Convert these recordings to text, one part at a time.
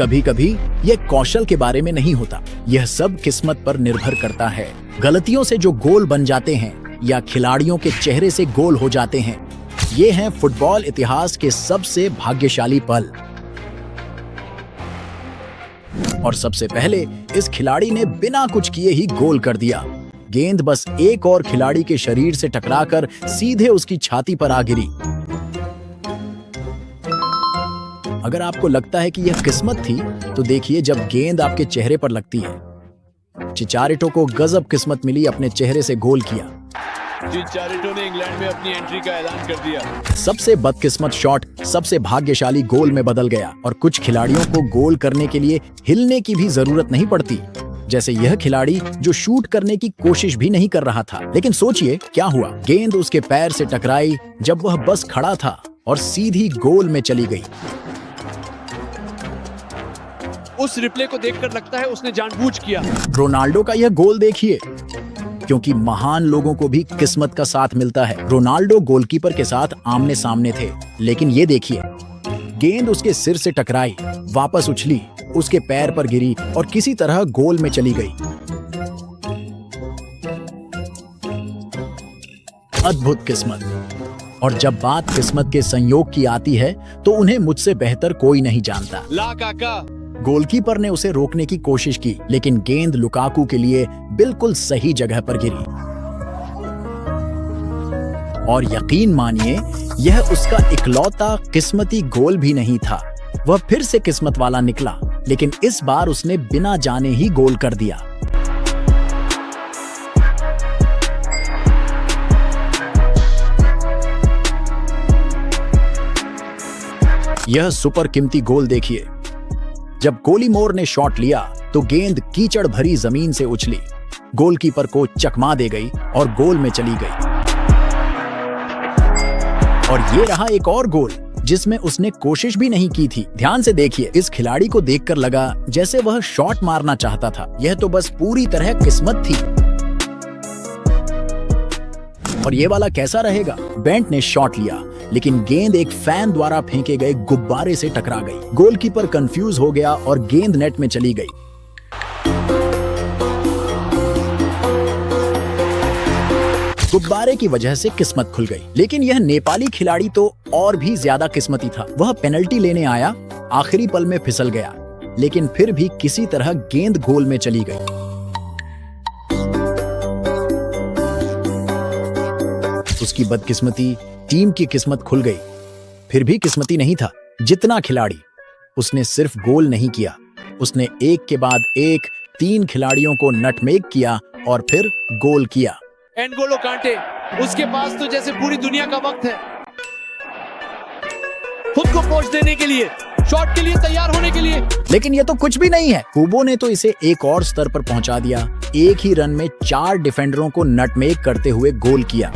कभी कभी यह कौशल के बारे में नहीं होता, यह सब किस्मत पर निर्भर करता है। गलतियों से जो गोल बन जाते हैं या खिलाड़ियों के चेहरे से गोल हो जाते हैं, ये हैं फुटबॉल इतिहास के सबसे भाग्यशाली पल। और सबसे पहले इस खिलाड़ी ने बिना कुछ किए ही गोल कर दिया। गेंद बस एक और खिलाड़ी के शरीर से टकराकर सीधे उसकी छाती पर आ गिरी। अगर आपको लगता है कि यह किस्मत थी, तो देखिए जब गेंद आपके चेहरे पर लगती है। चिचारिटो को गजब किस्मत मिली, अपने चेहरे से गोल किया। चिचारिटो ने इंग्लैंड में अपनी एंट्री का ऐलान कर दिया। सबसे बदकिस्मत शॉट सबसे भाग्यशाली गोल में बदल गया और कुछ खिलाड़ियों को गोल करने के लिए हिलने की भी जरूरत नहीं पड़ती, जैसे यह खिलाड़ी जो शूट करने की कोशिश भी नहीं कर रहा था। लेकिन सोचिए क्या हुआ। गेंद उसके पैर से टकराई जब वह बस खड़ा था और सीधी गोल में चली गई। उस रिप्ले को देखकर लगता है उसने जानबूझ किया। रोनाल्डो का यह गोल देखिए, क्योंकि महान लोगों को भी किस्मत का साथ मिलता है। रोनाल्डो गोलकीपर के साथ आमने सामने थे, लेकिन ये देखिए, गेंद उसके सिर से टकराई, वापस उछली, उसके पैर पर गिरी और किसी तरह गोल में चली गई। अद्भुत किस्मत। और जब बात किस्मत के संयोग की आती है, तो उन्हें मुझसे बेहतर कोई नहीं जानता। ला काका। गोलकीपर ने उसे रोकने की कोशिश की, लेकिन गेंद लुकाकू के लिए बिल्कुल सही जगह पर गिरी। और यकीन मानिए, यह उसका इकलौता किस्मती गोल भी नहीं था। वह फिर से किस्मत वाला निकला, लेकिन इस बार उसने बिना जाने ही गोल कर दिया। यह सुपर कीमती गोल देखिए। जब कोलिमोर ने शॉट लिया तो गेंद कीचड़ भरी जमीन से उछली, गोलकीपर को चकमा दे गई और गोल में चली गई। और ये रहा एक और गोल जिसमें उसने कोशिश भी नहीं की थी। ध्यान से देखिए, इस खिलाड़ी को देखकर लगा जैसे वह शॉट मारना चाहता था। यह तो बस पूरी तरह किस्मत थी। और ये वाला कैसा रहेगा? बेंट ने शॉट लिया, लेकिन गेंद एक फैन द्वारा फेंके गए गुब्बारे से टकरा गई। गोलकीपर कंफ्यूज हो गया और गेंद नेट में चली गई। गुब्बारे की वजह से किस्मत खुल गई। लेकिन यह नेपाली खिलाड़ी तो और भी ज्यादा किस्मती था। वह पेनल्टी लेने आया, आखिरी पल में फिसल गया, लेकिन फिर भी किसी तरह गेंद गोल में चली गई। उसकी बदकिस्मती टीम की किस्मत खुल गई। फिर भी किस्मती नहीं था। जितना खिलाड़ी, उसने सिर्फ गोल नहीं किया, उसने एक के बाद एक 3 खिलाड़ियों को नटमेग किया और फिर गोल किया। एनगोलो कांटे, उसके पास तो जैसे पूरी दुनिया का वक्त है खुद को पोस्ट देने के लिए, शॉट के लिए तैयार होने के लिए। लेकिन ये तो कुछ भी नहीं है। कुबो ने तो इसे एक और स्तर पर पहुंचा दिया। एक ही रन में 4 डिफेंडरों को नटमेग करते हुए गोल किया।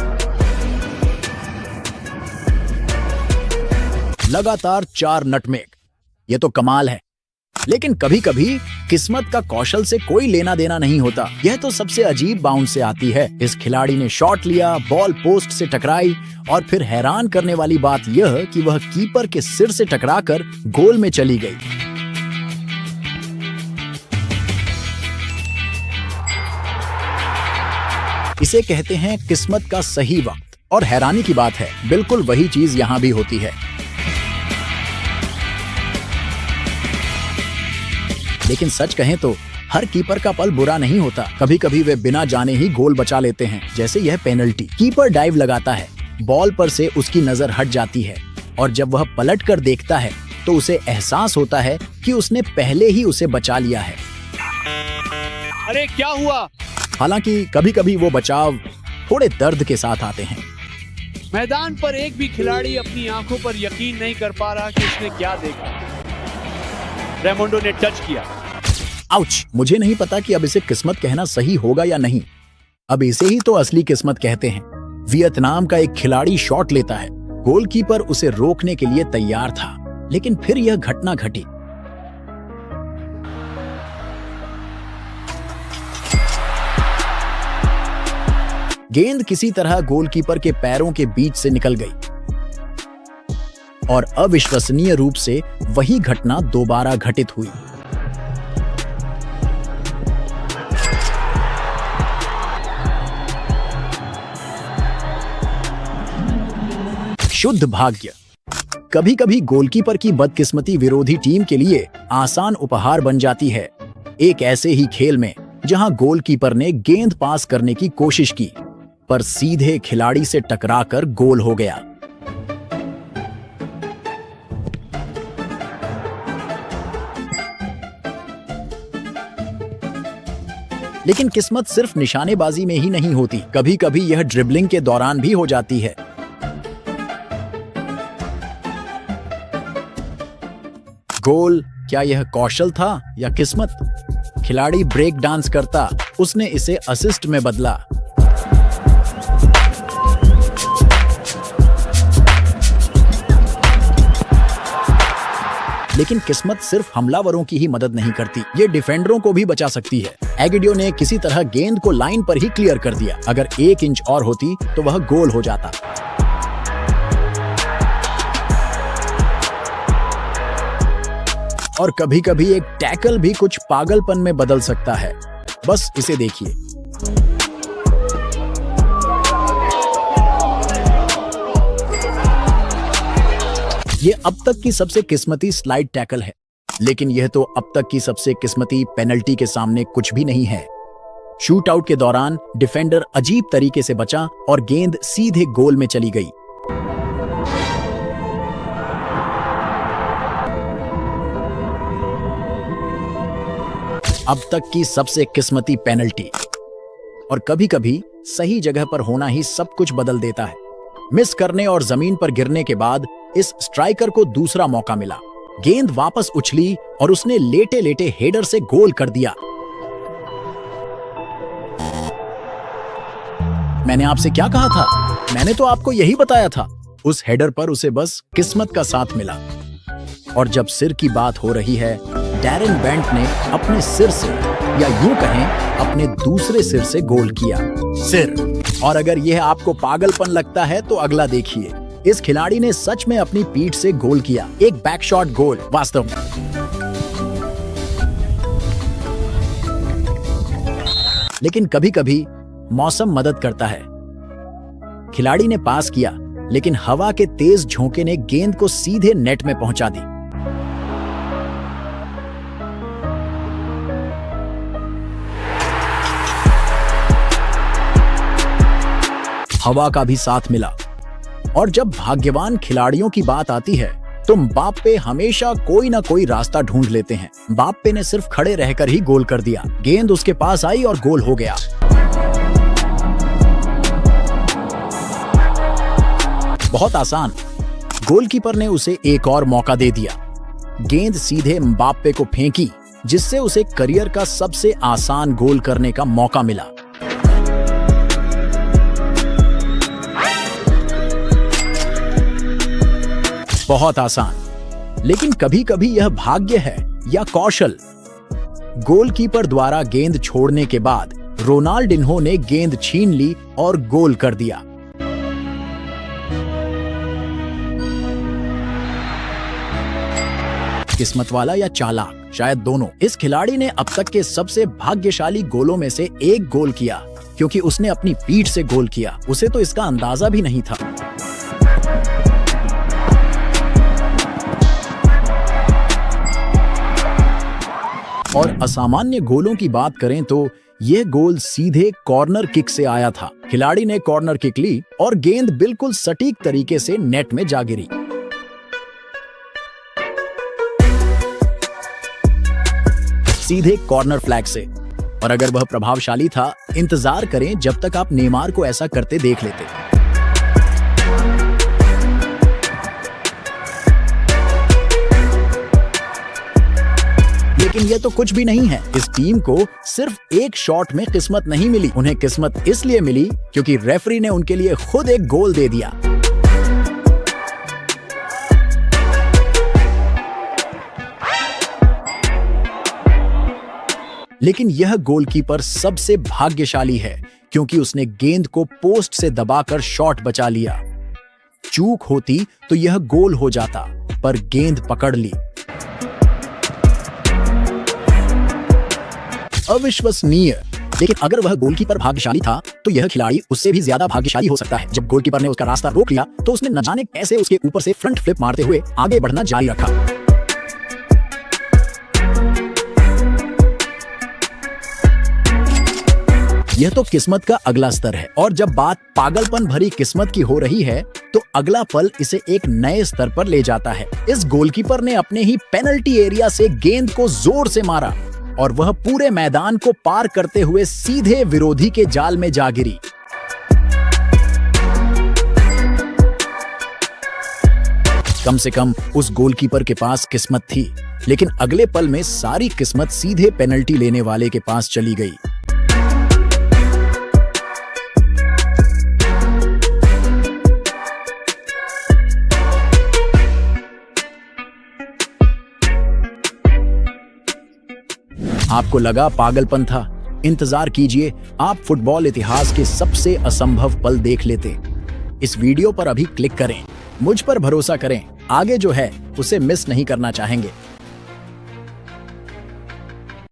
लगातार 4 नटमेग, ये तो कमाल है। लेकिन कभी कभी किस्मत का कौशल से कोई लेना देना नहीं होता। यह तो सबसे अजीब बाउंस से आती है। इस खिलाड़ी ने शॉट लिया, बॉल पोस्ट से टकराई और फिर हैरान करने वाली बात यह कि वह कीपर के सिर से टकराकर गोल में चली गई। इसे कहते हैं किस्मत का सही वक्त। और हैरानी की बात है, बिल्कुल वही चीज यहां भी होती है। लेकिन सच कहें तो हर कीपर का पल बुरा नहीं होता। कभी कभी वे बिना जाने ही गोल बचा लेते हैं, जैसे यह पेनल्टी। कीपर डाइव लगाता है, बॉल पर से उसकी नजर हट जाती है और जब वह पलट कर देखता है तो उसे एहसास होता है कि उसने पहले ही उसे बचा लिया है। अरे क्या हुआ? हालांकि कभी कभी वो बचाव थोड़े दर्द के साथ आते हैं। मैदान पर एक भी खिलाड़ी अपनी आंखों पर यकीन नहीं कर पा रहा कि उसने क्या देखा। रेमोंडो ने टच किया। आउच! मुझे नहीं पता कि अब इसे किस्मत कहना सही होगा या नहीं। अब इसे ही तो असली किस्मत कहते हैं। वियतनाम का एक खिलाड़ी शॉट लेता है, गोलकीपर उसे रोकने के लिए तैयार था, लेकिन फिर यह घटना घटी। गेंद किसी तरह गोलकीपर के पैरों के बीच से निकल गई। और अविश्वसनीय रूप से वही घटना दोबारा घटित हुई। शुद्ध भाग्य। कभी कभी गोलकीपर की बदकिस्मती विरोधी टीम के लिए आसान उपहार बन जाती है। एक ऐसे ही खेल में जहां गोलकीपर ने गेंद पास करने की कोशिश की, पर सीधे खिलाड़ी से टकराकर गोल हो गया। लेकिन किस्मत सिर्फ निशानेबाजी में ही नहीं होती, कभी कभी यह ड्रिबलिंग के दौरान भी हो जाती है। गोल, क्या यह कौशल था या किस्मत? खिलाड़ी ब्रेक डांस करता, उसने इसे असिस्ट में बदला। लेकिन किस्मत सिर्फ हमलावरों की ही मदद नहीं करती, ये डिफेंडरों को भी बचा सकती है। एगिडियो ने किसी तरह गेंद को लाइन पर ही क्लियर कर दिया। अगर 1 इंच और होती तो वह गोल हो जाता। और कभी कभी एक टैकल भी कुछ पागलपन में बदल सकता है। बस इसे देखिए। ये अब तक की सबसे किस्मती स्लाइड टैकल है, लेकिन यह तो अब तक की सबसे किस्मती पेनल्टी के सामने कुछ भी नहीं है। शूट आउट के दौरान डिफेंडर अजीब तरीके से बचा और गेंद सीधे गोल में चली गई। अब तक की सबसे किस्मती पेनल्टी। और कभी कभी सही जगह पर होना ही सब कुछ बदल देता है। मिस करने और जमीन पर गिरने के बाद इस स्ट्राइकर को दूसरा मौका मिला। गेंद वापस उछली और उसने लेटे लेटे हेडर से गोल कर दिया। मैंने आपसे क्या कहा था? मैंने तो आपको यही बताया था। उस हेडर पर उसे बस किस्मत का साथ मिला। और जब सिर की बात हो रही है, डैरेन बेंट ने अपने सिर से, या यूं कहें अपने दूसरे सिर से गोल किया। सिर। और अगर यह आपको पागलपन लगता है तो अगला देखिए। इस खिलाड़ी ने सच में अपनी पीठ से गोल किया। एक बैकशॉट गोल वास्तव में। लेकिन कभी कभी मौसम मदद करता है। खिलाड़ी ने पास किया, लेकिन हवा के तेज झोंके ने गेंद को सीधे नेट में पहुंचा दी। हवा का भी साथ मिला। और जब भाग्यवान खिलाड़ियों की बात आती है तो म्बाप्पे हमेशा कोई ना कोई रास्ता ढूंढ लेते हैं। म्बाप्पे ने सिर्फ खड़े रहकर ही गोल कर दिया। गेंद उसके पास आई और गोल हो गया। बहुत आसान। गोलकीपर ने उसे एक और मौका दे दिया। गेंद सीधे म्बाप्पे को फेंकी, जिससे उसे करियर का सबसे आसान गोल करने का मौका मिला। बहुत आसान। लेकिन कभी कभी यह भाग्य है या कौशल। गोलकीपर द्वारा गेंद छोड़ने के बाद रोनाल्डिन्हो ने गेंद छीन ली और गोल कर दिया। किस्मत वाला या चालाक, शायद दोनों। इस खिलाड़ी ने अब तक के सबसे भाग्यशाली गोलों में से एक गोल किया, क्योंकि उसने अपनी पीठ से गोल किया। उसे तो इसका अंदाजा भी नहीं था। और असामान्य गोलों की बात करें तो यह गोल सीधे कॉर्नर किक से आया था। खिलाड़ी ने कॉर्नर किक ली और गेंद बिल्कुल सटीक तरीके से नेट में जा गिरी। सीधे कॉर्नर फ्लैग से। और अगर वह प्रभावशाली था, इंतजार करें जब तक आप नेमार को ऐसा करते देख लेते। लेकिन यह तो कुछ भी नहीं है। इस टीम को सिर्फ एक शॉट में किस्मत नहीं मिली। उन्हें किस्मत इसलिए मिली क्योंकि रेफरी ने उनके लिए खुद एक गोल दे दिया। लेकिन यह गोलकीपर सबसे भाग्यशाली है, क्योंकि उसने गेंद को पोस्ट से दबाकर शॉट बचा लिया। चूक होती तो यह गोल हो जाता, पर गेंद पकड़ ली। अविश्वसनीय। लेकिन अगर वह गोलकीपर भाग्यशाली था तो यह खिलाड़ी उससे भी ज्यादा भाग्यशाली हो सकता है। जब गोलकीपर ने उसका रास्ता रोक लिया तो उसने न जाने कैसे उसके ऊपर से फ्रंट फ्लिप मारते हुए आगे बढ़ना जारी रखा। यह तो किस्मत का अगला स्तर है, और जब बात पागलपन भरी किस्मत की हो रही है तो अगला पल इसे एक नए स्तर पर ले जाता है। इस गोलकीपर ने अपने ही पेनल्टी एरिया से गेंद को जोर से मारा और वह पूरे मैदान को पार करते हुए सीधे विरोधी के जाल में जा गिरी। कम से कम उस गोलकीपर के पास किस्मत थी, लेकिन अगले पल में सारी किस्मत सीधे पेनल्टी लेने वाले के पास चली गई। आपको लगा पागलपन था? इंतजार कीजिए, आप फुटबॉल इतिहास के सबसे असंभव पल देख लेते। इस वीडियो पर अभी क्लिक करें, मुझ पर भरोसा करें, आगे जो है उसे मिस नहीं करना चाहेंगे।